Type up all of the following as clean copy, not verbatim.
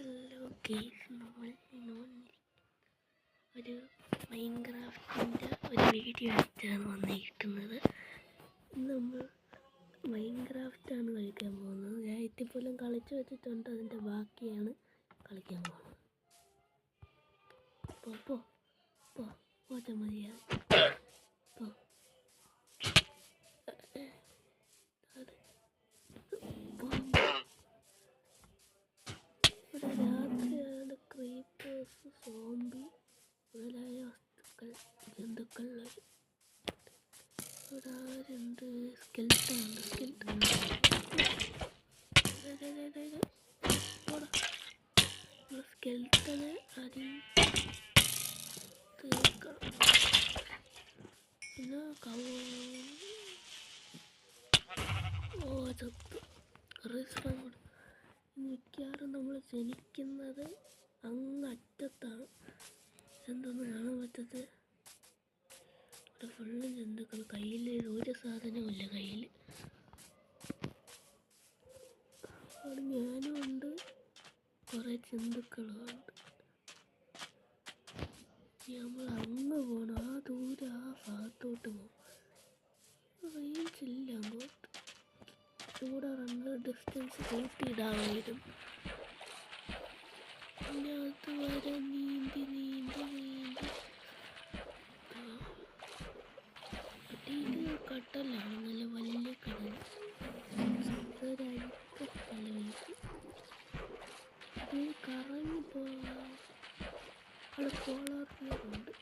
Hello guys, നമ്മൾ ഒരു മൈൻക്രാഫ്റ്റിൻ്റെ ഒരു വീഡിയോ ആയിട്ടാണ് വന്നിരിക്കുന്നത്. നമ്മൾ മൈൻക്രാഫ്റ്റാണ് കളിക്കാൻ പോകുന്നത്. ഞാൻ ഇത്തിപ്പോലും കളിച്ചു വെച്ചിട്ടുണ്ട്, അതിൻ്റെ ബാക്കിയാണ് കളിക്കാൻ പോകുന്നത്. പോ ചമ്മതിയാ പോ. രാത്രിയാണ് ക്രീപ്പേഴ്സ്, സോംബി മുതലായ ജന്തുക്കൾ. ഇവിടെ ആരുണ്ട്? സ്കെൽട്ടനുണ്ട്. സ്കെൽട്ടനെ അരി തീർക്കണം. പിന്നെ ചത്തു റിസ്ഫാൻ കൂടെ. മിക്കവാറും നമ്മൾ ജനിക്കുന്നത് അങ്ങ് അറ്റത്താണ്. എന്തൊന്നും കാണാൻ പറ്റത്ത്. ഇവിടെ ഫുള്ളും ജന്തുക്കൾ. കയ്യിൽ ഒരു സാധനവുമില്ല. കയ്യിൽ അവിടെ ഞാനും ഉണ്ട്, കുറേ ജന്തുക്കളുമുണ്ട്. നമ്മൾ അങ്ങ് പോകണം. ആ ദൂരം ആ ഭാഗത്തോട്ട് പോകും. റേഞ്ചില്ല അങ്ങോട്ട്. ഇവിടെ റണ്ണർ ഡിസ്റ്റൻസ് കൂട്ടിയിടാമായിരുന്നു. പിന്നെ അതുവരെ നീന്തി ഇത് കട്ടലാണ്, നല്ല വലിയ കടൽ. ഒരഴുത്ത സ്ഥലമായിട്ട് ഇത് കറങ്ങി പോകാം. അവിടെ പോളാർ ബിയറുണ്ട്.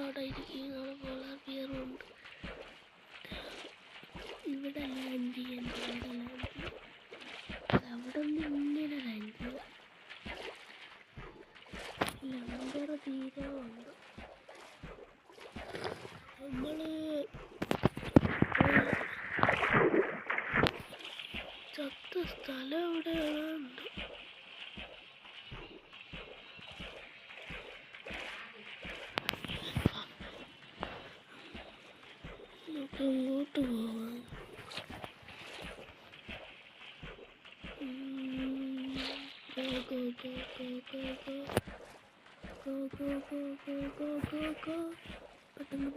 അവിടെ ഇരിക്കുന്നതാണ്. പോളാർ ബിയറുണ്ട്. ഇവിടെ ലാൻഡ് ചെയ്യണ്ട. അവിടെ നിന്ന് ഇങ്ങനെ ലാൻഡ് ചെയ്യാം. ലംബർ തീരമുണ്ട്. നമ്മള് ചത്ത സ്ഥലം എവിടെയാണുണ്ട്. ഇങ്ങോട്ട് പോവാം. പെട്ടെന്ന്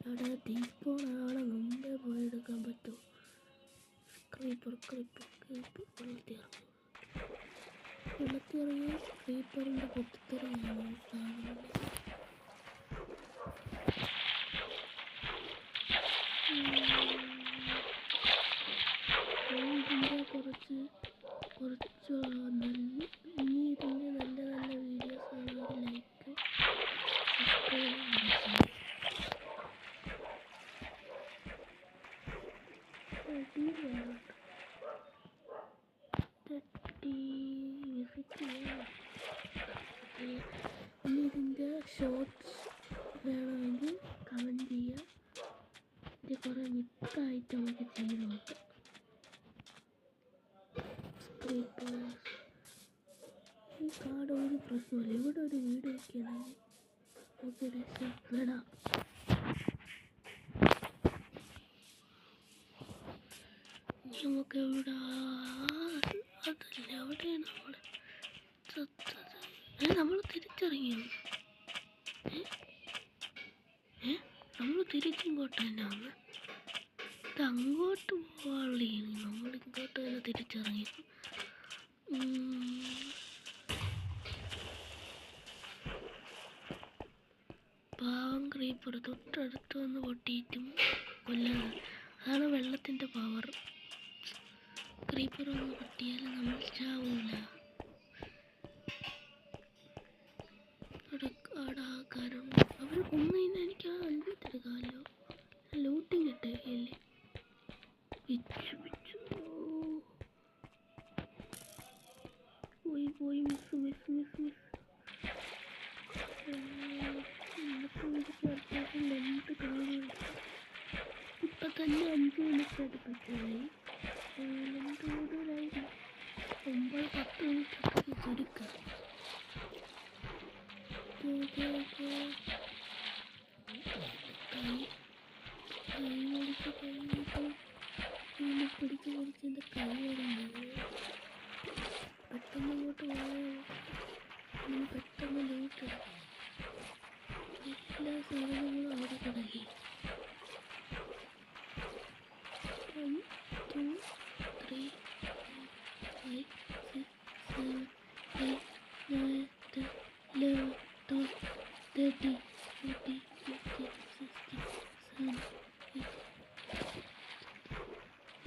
അവിടെ തീപ്പോണാളെ മുമ്പേ പോയെടുക്കാൻ പറ്റുമോ? ക്രീപ്പർ വെള്ളത്തിറങ്ങി ക്രീപ്പറിൻ്റെ പൊട്ടിത്തെറിയാണ് കാണുന്നത്. ഇതിൻ്റെ കുറച്ച് ഇനി ഇതിൻ്റെ നല്ല വീഡിയോസ് ആണ്. ലൈക്ക് ഇനി ഇതിൻ്റെ ഷോർട്സ് വേണമെങ്കിൽ കമൻറ്റ് ചെയ്യുക. ഇത് കുറേ മിത്തായിട്ട് നമുക്ക് ചെയ്ത് നോക്കാം. ഈ കാർഡ് ഒരു പ്രശ്നമില്ല. ഇവിടെ ഒരു വീട് വയ്ക്കുകയാണെങ്കിൽ നമുക്ക് രക്ഷപ്പെടാം. നമുക്ക് എവിടെ അതല്ല, എവിടെയാണ് നമ്മൾ ചത്തത്? നമ്മൾ തിരിച്ചറിഞ്ഞു. നമ്മൾ തിരിച്ചിങ്ങോട്ട് തന്നെ വന്ന്. ഇത് അങ്ങോട്ട് പോകാനുള്ള നമ്മളിങ്ങോട്ട് തന്നെ തിരിച്ചറിഞ്ഞു. പാവം ക്രീപ്പർ തൊട്ടടുത്ത് വന്ന് പൊട്ടിയിട്ടും കൊല്ലുന്നത്. അതാണ് വെള്ളത്തിൻ്റെ പവർ. ക്രീപ്പർ ഒന്ന് പൊട്ടിയാൽ നമ്മൾ ചാവൂല. അവിടെ ആൾക്കാരും അവർ കൊന്നതിന് എനിക്ക് ആ അത്ഭുതത്തിലെടുക്കാമല്ലോ. ലൂട്ടിങ് കിട്ടിയല്ലേ. പിച്ചു പോയി മിസ് ഇന്നത്തെ വീഡിയോക്ക് അത്യാവശ്യം ലെങ്ത് കാണുന്നുണ്ട്. ഇപ്പം തന്നെ 5 മിനിറ്റ് അടുപ്പിച്ചായി. ലെങ്ത് കൂടുതലായി 9-10 മിനിറ്റ് ചുരുക്കാം. പിടിച്ച് എൻ്റെ കൈ വരുന്നത് പെട്ടെന്ന് ഇങ്ങോട്ട് പോയാൽ പെട്ടെന്ന് ലൂട്ട് എല്ലാ സാധനങ്ങളും അവിടെ കിടക്കി. 1 2 3 4 5 6 7 8 9 10 11 12 13 14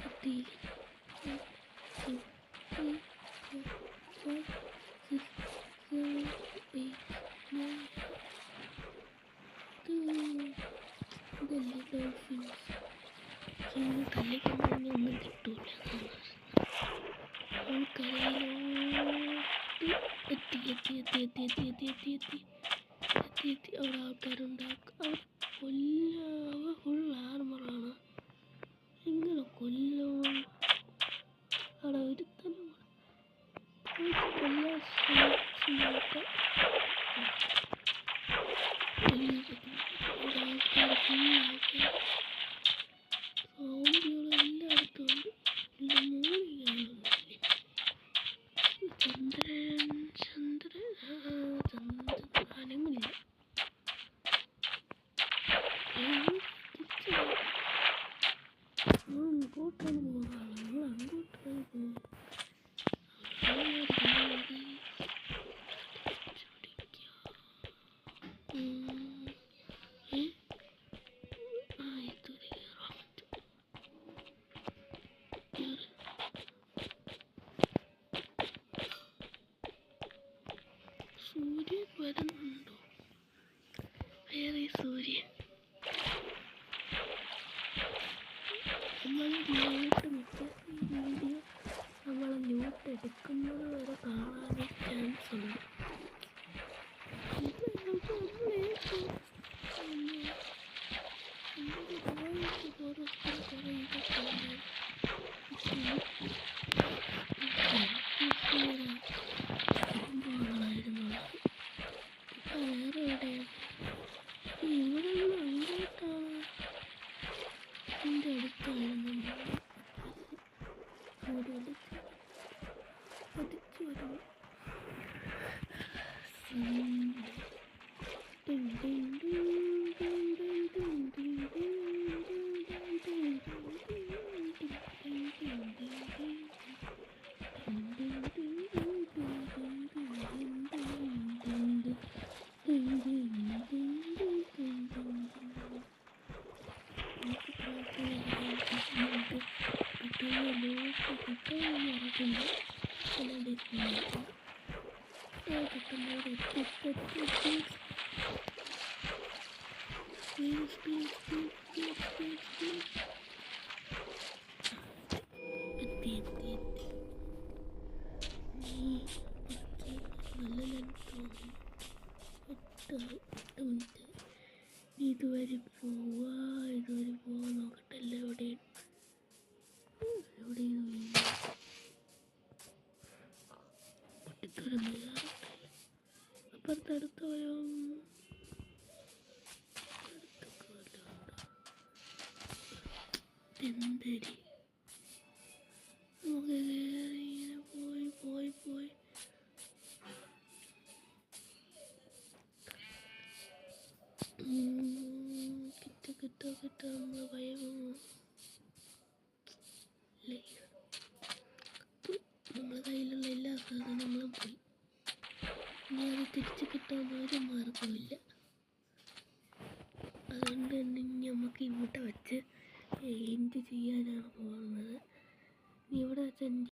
15 16 17 18 ഒന്നും കിട്ടൂല. എത്തി അവിടെ ആൾക്കാരുണ്ടാക്കുക. അവിടെ ഫുൾ ആർമറാണ്. എങ്ങനെ കൊല്ലും? അവിടെ ഒരുത്തനും കൊല്ലാൻ ശ്രമിക്കാം. ആൾക്കാർ ഫുൾ ആൾക്കാർ സോംബികൾ എല്ലായിടത്തും ഉണ്ട്. ചന്ദ്രൻ അനങ്ങില്ല. അങ്ങോട്ടാണ് പോകുന്നത്. നമ്മൾ അങ്ങോട്ടാണ് പോകുന്നത്. സൂര്യൻ വരുന്നുണ്ടോ? വേറെ സൂര്യൻ നമ്മൾ ലൂട്ട് വീഡിയോ നമ്മൾ ലൂട്ട് എടുക്കുന്നത് വരെ കാണാൻ ചാൻസ് ഉണ്ട്. ഇതുവരെ പോവാ നോക്കട്ടെ. എവിടെയും പൊട്ടിത്തുറന്ന് അപ്പുറത്തടുത്ത് പോയോ? എന്തരി നമുക്ക് ഇങ്ങനെ പോയി കിട്ടാ നമ്മളെ ഭയം. നമ്മളെ കയ്യിലുള്ള എല്ലാ സാധനങ്ങളും പോയി. ഇനി അത് തിരിച്ച് കിട്ടാൻ ഒരു മാർഗമില്ല. അതുകൊണ്ട് തന്നെ നമുക്ക് ഇവിടെ വെച്ച് എൻഡ് ചെയ്യാനാണ് പോകുന്നത്. ഇവിടെ വെച്ച്